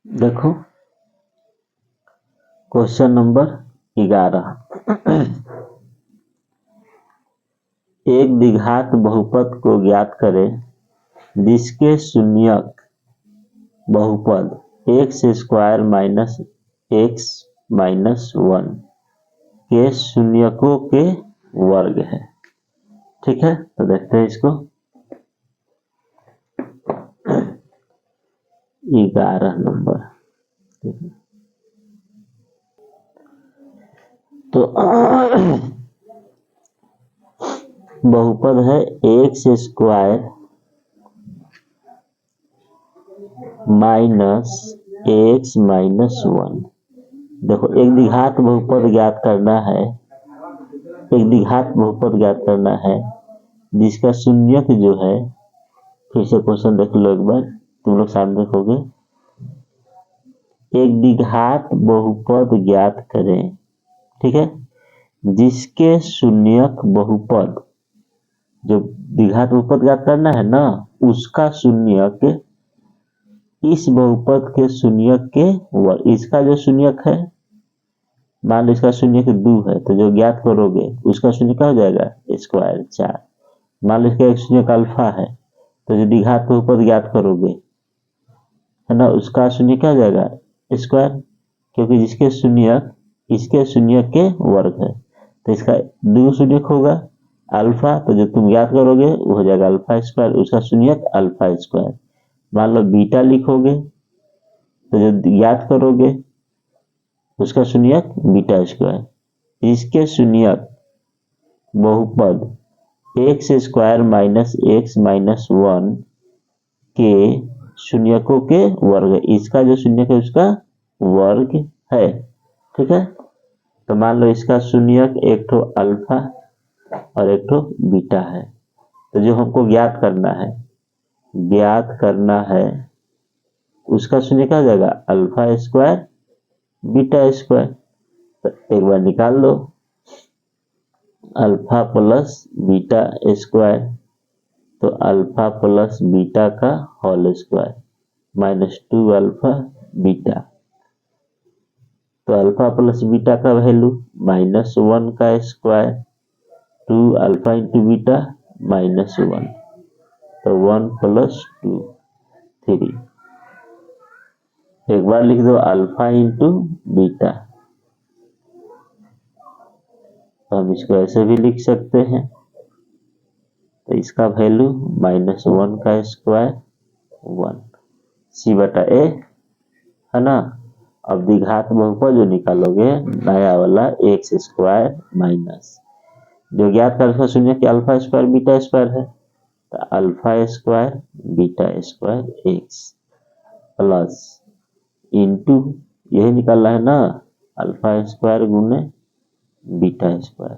देखो question number 11। एक द्विघात बहुपद को ज्ञात करें जिसके शून्यक बहुपद x square minus x minus 1 के शून्यकों के वर्ग है। ठीक है, तो देखते हैं इसको। 11 नंबर। तो बहुपद है x square minus x minus 1। देखो एक द्विघात बहुपद ज्ञात करना है, एक द्विघात बहुपद ज्ञात करना है जिसका शून्यक जो है, फिर से क्वेश्चन देख लो एक बार, तुम लोग सामने देखोगे। एक द्विघात बहुपद ज्ञात करें, ठीक है, जिसके शून्यक बहुपद, जो द्विघात बहुपद ज्ञात करना है ना, उसका शून्यक इस बहुपद के शून्यक के वर्ग। इसका जो शून्यक है, मान लो इसका शून्यक 2 है, तो जो ज्ञात करोगे उसका शून्य क्या हो जाएगा, स्क्वायर 4। मान लो इसका एक शून्यक अल्फा है, तो जो द्विघात बहुपद ज्ञात करोगे है ना, उसका शून्य क्या हो जाएगा, स्क्वायर, क्योंकि जिसके शून्यक इसके शून्यक के वर्ग है। तो इसका 2 शून्यक होगा अल्फा, तो जो तुम ज्ञात करोगे वो हो जाएगा अल्फा स्क्वायर, उसका शून्यक अल्फा स्क्वायर। मान लो बीटा लिखोगे तो जो ज्ञात करोगे उसका शून्यक बीटा स्क्वायर। इसके शून्यक बहुपद x square minus x minus 1 के शून्यकों के वर्ग। इसका जो शून्यक है उसका वर्ग है। ठीक है, तो मान लो इसका शून्यक एक तो अल्फा और एक तो बीटा है। तो जो हमको ज्ञात करना है उसका शून्य क्या हो जाएगा, अल्फा स्क्वायर बीटा स्क्वायर। तो एक बार निकाल लो, अल्फा प्लस बीटा स्क्वायर, तो अल्फा प्लस बीटा का whole square minus 2 alpha beta. तो अल्फा प्लस बीटा का वैल्यू -1 का स्क्वायर, 2 अल्फा इंटू बीटा -1, तो 1 प्लस 2 3। एक बार लिख दो अल्फा इंटू बीटा, तो हम इसको ऐसे भी लिख सकते हैं। तो इसका वैल्यू -1 का स्क्वायर 1 c/a है ना। अब द्विघात बहुपद जो निकालोगे नया वाला एक्स स्क्वायर माइनस जो ज्ञात कर शून्य कि अल्फा स्क्वायर बीटा स्क्वायर है, तो alpha square beta square x plus into यही निकालना है ना, अल्फा स्क्वायर गुने बीटा स्क्वायर।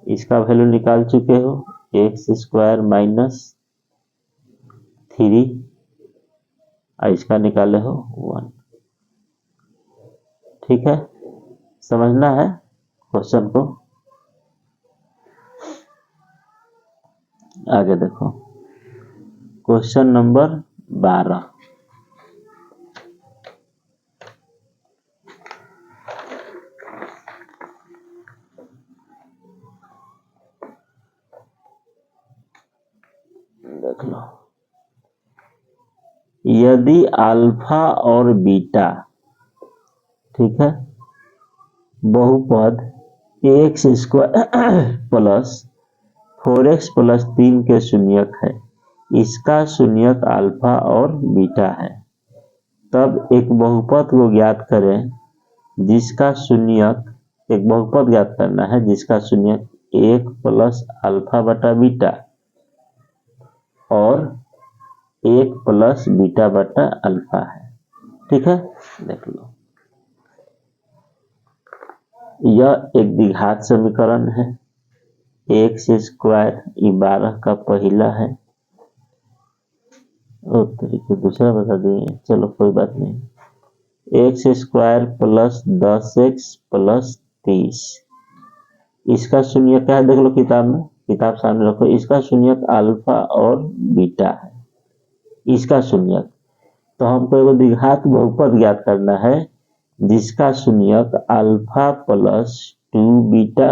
इसका वैल्यू निकाल चुके हो, एक्स स्क्वायर माइनस 3 और इसका निकाले हो 1। ठीक है, समझना है क्वेश्चन को। आगे देखो क्वेश्चन नंबर 12। देख लो, यदि अल्फा और बीटा, ठीक है, बहुपद x square plus 4x plus 3 के शून्यक है, इसका शून्यक अल्फा और बीटा है, तब एक बहुपद को ज्ञात करें जिसका शून्यक, एक बहुपद ज्ञात करना है जिसका शून्यक 1 प्लस अल्फा बटा बीटा और 1 प्लस बीटा बटा अल्फा है। ठीक है, देख लो, यह एक द्विघात समीकरण है। एक्स स्क्वायर 12 का पहला है, और तरीके दूसरा बता दिए, चलो कोई बात नहीं। X square plus 10x plus 30, इसका शून्य क्या है देख लो किताब में, किताब सामने रखो। इसका शून्यक अल्फा और बीटा है, इसका शून्यक। तो हमको एगो द्विघात बहुपद ज्ञात करना है जिसका शून्यक अल्फा प्लस 2 बीटा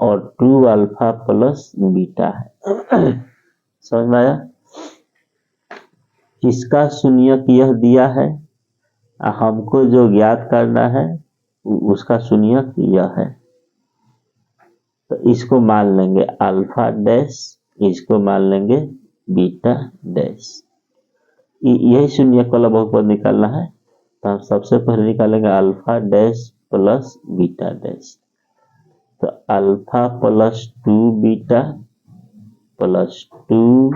और 2 अल्फा प्लस बीटा है। समझ में आया? इसका शून्यक यह दिया है, हमको जो ज्ञात करना है उसका शून्यक यह है। तो इसको मान लेंगे अल्फा डैश, इसको मान लेंगे बीटा डैश। यही शून्यक वाला बहुपद निकालना है, तो हम सबसे पहले निकालेंगे alpha dash plus beta dash. तो alpha plus 2 beta plus 2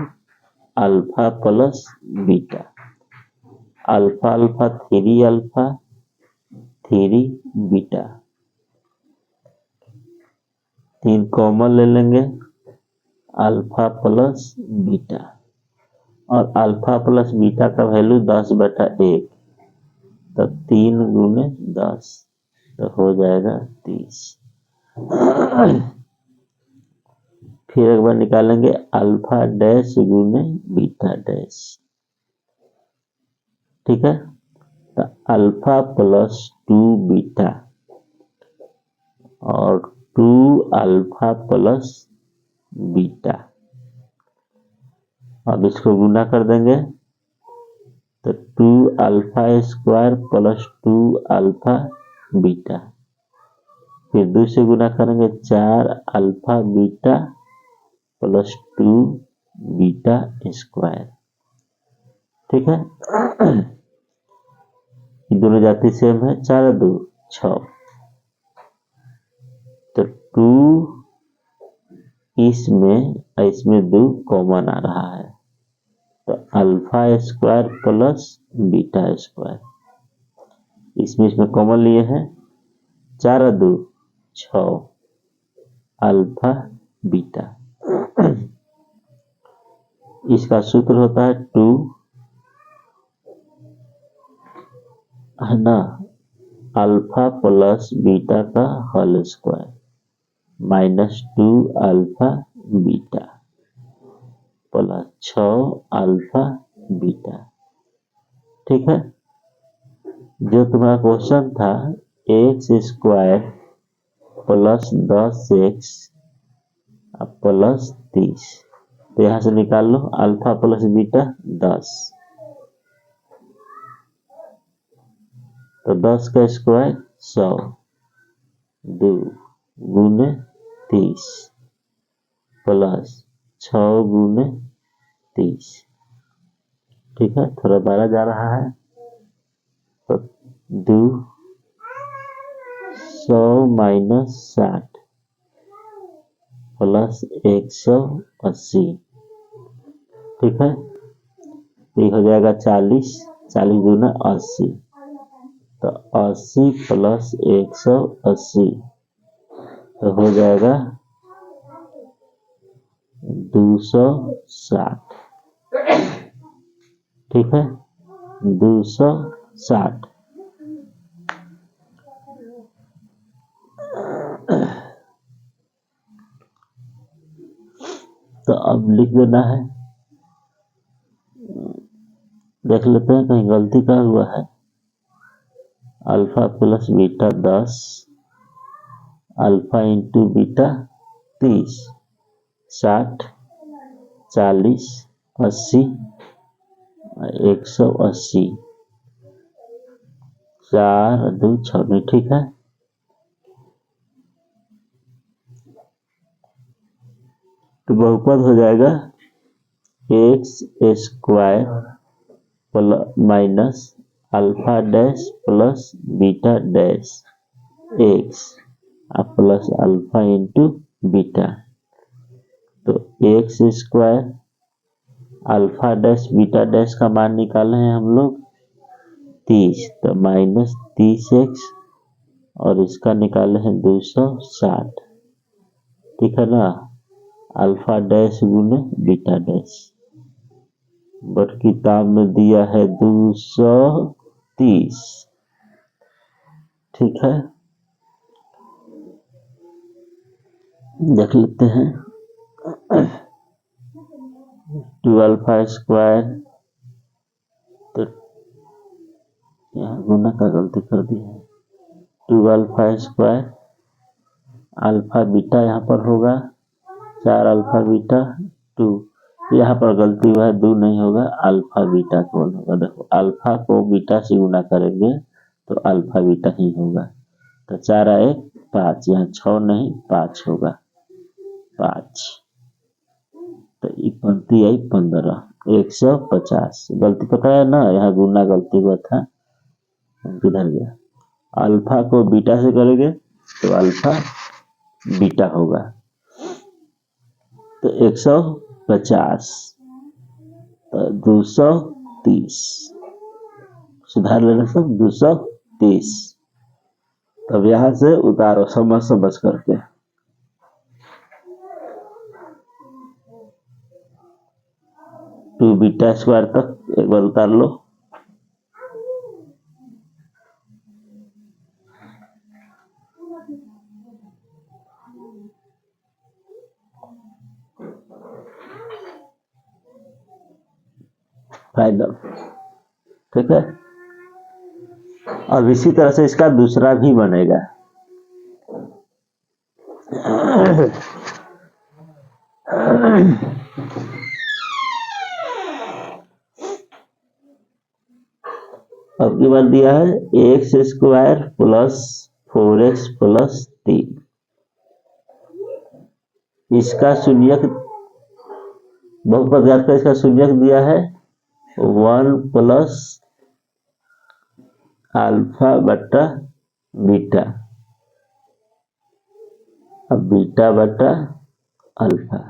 alpha plus beta, alpha alpha 3 alpha 3 beta, 3 common ले लेंगे अल्फा प्लस बीटा, और अल्फा प्लस बीटा का वैल्यू 10/1, तो 3 गुने 10 तो हो जाएगा 30। फिर एक बार निकालेंगे अल्फा डैश गुने बीटा डैश। ठीक है, तो अल्फा प्लस 2 बीटा और 2 अल्फा प्लस बीटा, अब इसको गुना कर देंगे तो 2 alpha square plus 2 alpha beta, फिर 2 से गुना करेंगे 4 alpha beta plus 2 beta square. ठीक है, दोनों जाति सेम है, 4 2 6, तो 2 इसमें 2 कॉमन आ रहा है, तो alpha square plus beta square, इसमें कॉमन लिए हैं, 4 2 6 अल्फा बीटा। इसका सूत्र होता है 2 है ना, अल्फा प्लस बीटा का whole square minus 2 alpha beta plus 6 alpha beta. ठीक है, जो तुम्हारा क्वेश्चन था x square plus 10x plus 30, तो यहाँ से निकाल लो अल्फा प्लस बीटा 10, तो 10 का स्क्वायर 100, 2 गुने 30 प्लस 6 गुने 30। ठीक है, थोड़ा 12 जा रहा है, तो 2 100 माइनस 60 प्लस 180। ठीक है, ये हो जाएगा 40, 40 गुना 80, तो 80 प्लस 180 तो हो जाएगा 260। ठीक है, 260। तो अब लिख देना है, देख लेते हैं कहीं गलती क्या हुआ है। Alpha plus beta 10, alpha into beta 30, 60 40 80 180, 4 2 6। ठीक है, तो बहुपद हो जाएगा x square minus alpha dash plus beta dash x plus alpha into beta, तो x square alpha dash beta dash का मान निकाले हैं हम लोग 30, तो माइनस 30x और इसका निकाले हैं 260। ठीक है ना, अल्फा डैश गुने बीटा डैश, बट किताब में दिया है 230। ठीक है, देख लेते हैं 2 अल्फा स्क्वायर, तो गुना का गलती कर दी है। 2 अल्फा स्क्वायर, अल्फा बीटा यहाँ पर होगा 4 अल्फा बीटा 2, यहाँ पर गलती हुआ है, 2 नहीं होगा, अल्फा बीटा कौन होगा। देखो अल्फा को बीटा से गुना करेंगे तो अल्फा बीटा ही होगा। तो 4 आए 5, यहाँ 6 नहीं 5 होगा, 5। तो पंक्ति आई 15, 150। गलती पता है ना, यहाँ गुना गलती हुआ था, किधर गया। अल्फा को बीटा से करेंगे तो अल्फा बीटा होगा। तो 150, तो 230, सुधार लेने से 230। तब यहां से उतारो समझ करके। टू बीटा स्क्वायर तक एक बार उतार लो। फाइनल, ठीक है। अब इसी तरह से इसका दूसरा भी बनेगा। अब की बार दिया है x square plus 4x plus 3। इसका शून्यक बहुपद ज्ञात का, इसका शून्यक दिया है 1 प्लस अल्फा बटा बीटा। अब बीटा बटा अल्फा,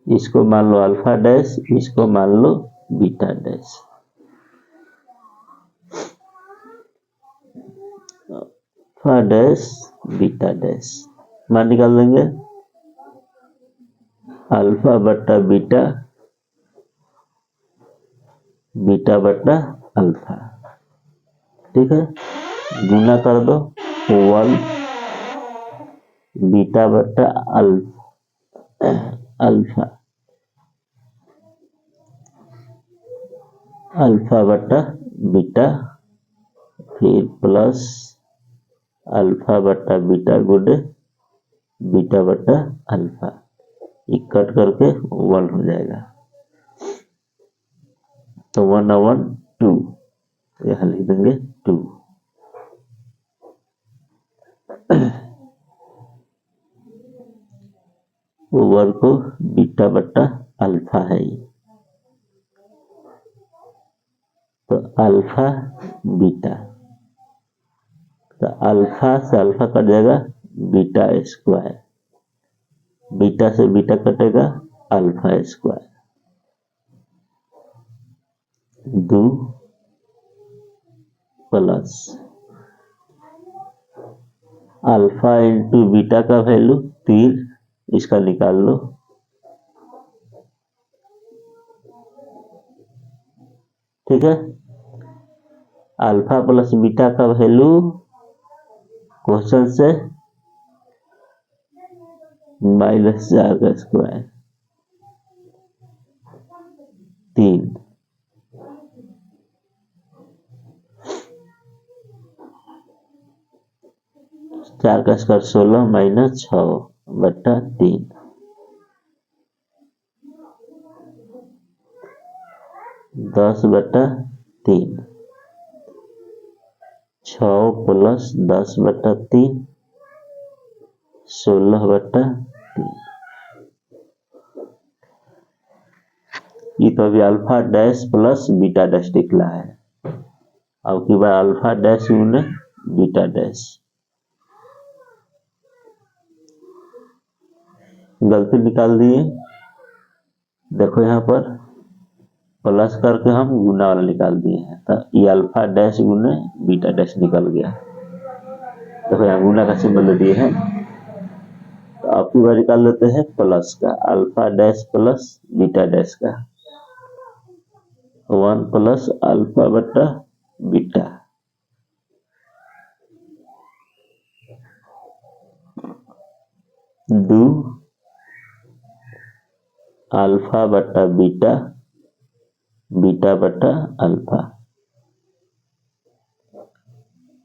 इसको मान लो अल्फा डैश, इसको मान लो beta dash. Alpha dash beta dash मान निकाल देंगे, अल्फा बटा बीटा, बीटा बटा अल्फा, ठीक है। गुना कर दो 1 बीटा बटा अल्फा, अल्फा बटा बीटा, फिर प्लस अल्फा बटा बीटा गुणे बीटा बटा अल्फा, ये कट करके 1 हो जाएगा। तो 1/2 यहाँ लिख देंगे 2। ओवर को बीटा बटा अल्फा है, तो अल्फा बीटा, तो अल्फा से अल्फा कट जाएगा बीटा स्क्वायर, बीटा से बीटा कटेगा alpha square, 2 plus alpha into beta का वैल्यू 3, इसका निकाल लो, ठीक है। अल्फा प्लस बीटा का वैल्यू क्वेश्चन से -4 का स्क्वायर 3, 4 का स्क्वायर 16 माइनस 6 बटा 3, 10 बटा 3, 6 प्लस 10 बटा 3, 16 बटा 3। ये तो अभी alpha dash plus beta dash निकला है। अब की बार अल्फा डैश गुने बीटा डैश, गलती निकाल दिए। देखो यहाँ पर प्लस करके हम गुना वाला निकाल दिए हैं, तो ये अल्फा डैश गुने बीटा डैश निकल गया। देखो यहाँ गुना का सिंबल दिए हैं, तो अब की बार निकाल लेते हैं प्लस का, alpha dash plus beta dash का, 1 प्लस अल्फा बटा बीटा, दो अल्फा बटा बीटा, बीटा बटा अल्फा,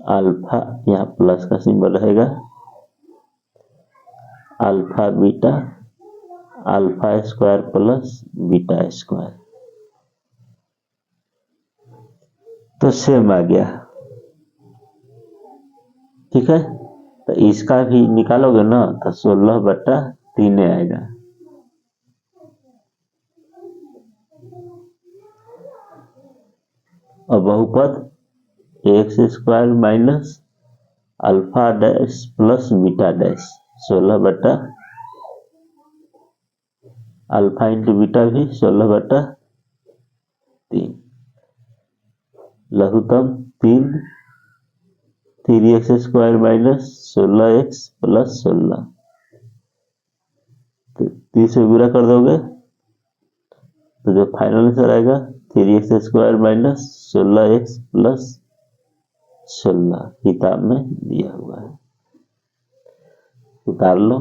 अल्फा, यहाँ प्लस का सिंबल रहेगा, alpha beta, alpha square plus beta square, तो सेम आ गया। ठीक है, तो इसका भी निकालोगे ना तो 16/3 आएगा। और बहुपद x square minus alpha dash plus beta dash, 16 alpha into beta भी 16/3, लघुत्तम 3x square minus 16x plus 16, तो 3 से गुणा कर दोगे तो जो फाइनल आंसर आएगा 3x square minus 16x plus 16, किताब में दिया हुआ है, उतार लो।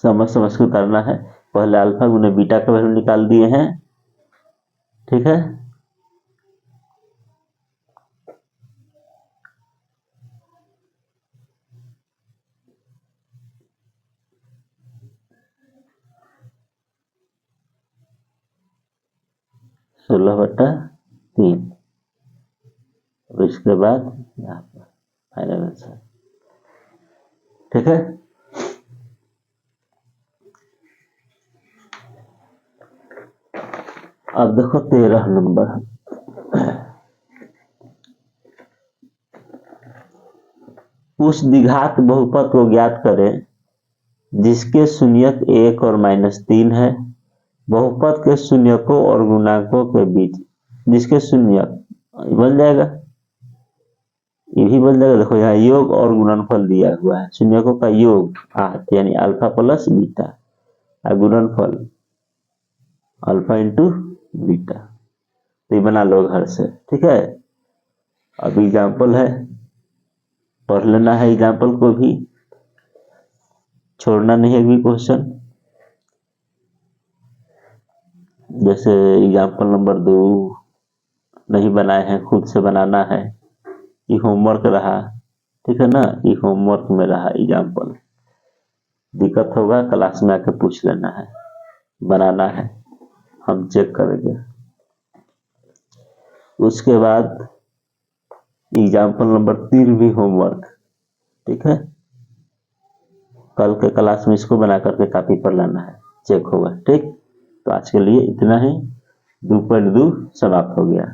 समझ के उतारना है, पहले अल्फा गुने बीटा का वैल्यू निकाल दिए हैं। ठीक है, (16/3), और इसके बाद यहाँ पर फाइनल आंसर। ठीक है, अब देखो 13 नंबर, उस द्विघात बहुपद को ज्ञात करें जिसके शून्यक 1 और -3 है, बहुपद के शून्यकों और गुणांकों के बीच जिसके शून्यक बन जाएगा, ये भी बन जाएगा। देखो यहाँ योग और गुणनफल दिया हुआ है, शून्यकों का योग 8 यानी अल्फा प्लस बीटा, और गुणनफल अल्फा इंटू बीटा, तो ये बना लो घर से। ठीक है, अब एग्जाम्पल है, पढ़ लेना है, एग्जाम्पल को भी छोड़ना नहीं है भी क्वेश्चन। जैसे एग्जाम्पल नंबर 2 नहीं बनाए हैं, खुद से बनाना है, ये होमवर्क रहा। ठीक है ना, ये होमवर्क में रहा एग्जाम्पल, दिक्कत होगा क्लास में आके पूछ लेना है, बनाना है, हम चेक करेंगे। उसके बाद एग्जाम्पल नंबर 3 भी होमवर्क। ठीक है, कल के क्लास में इसको बना करके कॉपी पर लाना है, चेक होगा। ठीक, तो आज के लिए इतना ही, 2.2 समाप्त हो गया।